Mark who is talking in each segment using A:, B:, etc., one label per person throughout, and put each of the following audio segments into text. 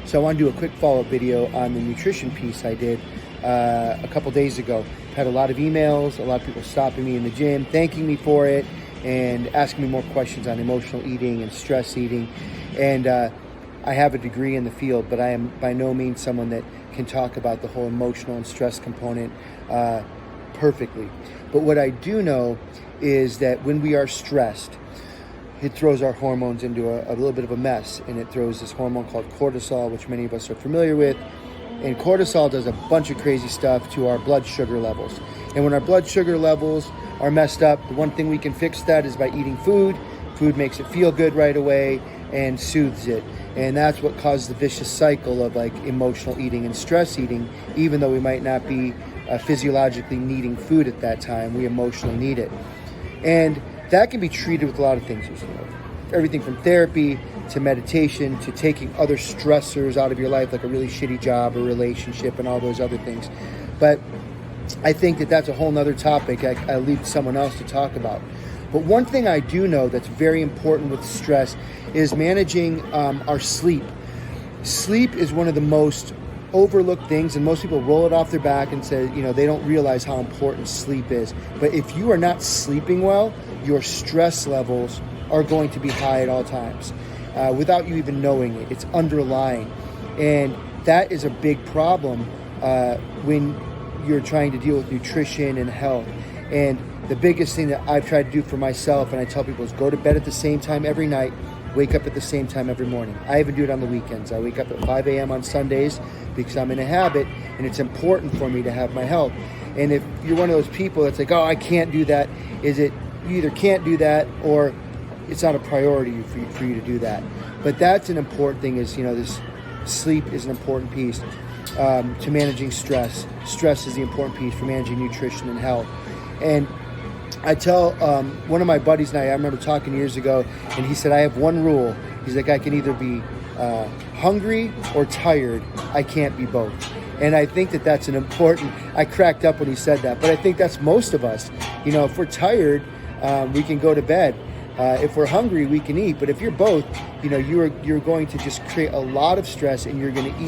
A: So I want to do a quick follow-up video on the nutrition piece I did a couple days ago. Had a lot of emails, a lot of people stopping me in the gym, thanking me for it, and asking me more questions on emotional eating and stress eating. And I have a degree in the field, but I am by no means someone that can talk about the whole emotional and stress component perfectly. But what I do know is that when we are stressed, it throws our hormones into a little bit of a mess, and it throws this hormone called cortisol, which many of us are familiar with. And cortisol does a bunch of crazy stuff to our blood sugar levels. And when our blood sugar levels are messed up, the one thing we can fix that is by eating food. Food makes it feel good right away and soothes it. And that's what causes the vicious cycle of like emotional eating and stress eating. Even though we might not be physiologically needing food at that time, we emotionally need it. And that can be treated with a lot of things. Everything from therapy to meditation to taking other stressors out of your life, like a really shitty job or relationship and all those other things. But I think that that's a whole nother topic I leave to someone else to talk about. But one thing I do know that's very important with stress is managing our sleep. Sleep is one of the most overlooked things, and most people roll it off their back and say, they don't realize how important sleep is. But if you are not sleeping well, your stress levels are going to be high at all times without you even knowing it. It's underlying. And that is a big problem when you're trying to deal with nutrition and health. And the biggest thing that I've tried to do for myself, and I tell people, is go to bed at the same time every night, wake up at the same time every morning. I even do it on the weekends. I wake up at 5 a.m. on Sundays because I'm in a habit, and it's important for me to have my health. And if you're one of those people that's like, oh, I can't do that, you either can't do that or it's not a priority for you to do that. But that's an important thing, is this sleep is an important piece to managing stress. Stress is the important piece for managing nutrition and health. And I tell one of my buddies and I remember talking years ago, and he said, I have one rule. He's like, I can either be hungry or tired. I can't be both. And I think that that's an important, I cracked up when he said that, but I think that's most of us. If we're tired, we can go to bed. If we're hungry, we can eat. But if you're both, you're going to just create a lot of stress, and you're going to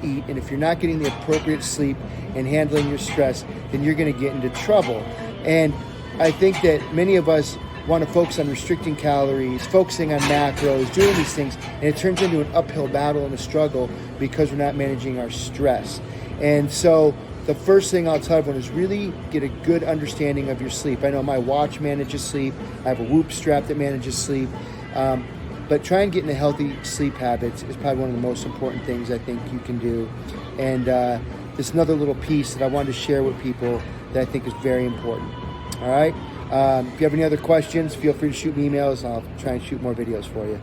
A: eat. And if you're not getting the appropriate sleep and handling your stress, then you're going to get into trouble. And I think that many of us want to focus on restricting calories, focusing on macros, doing these things, and it turns into an uphill battle and a struggle because we're not managing our stress. And so the first thing I'll tell everyone is really get a good understanding of your sleep. I know my watch manages sleep. I have a Whoop strap that manages sleep. But try and get into healthy sleep habits is probably one of the most important things I think you can do. And there's another little piece that I wanted to share with people that I think is very important. All right? If you have any other questions, feel free to shoot me emails, and I'll try and shoot more videos for you.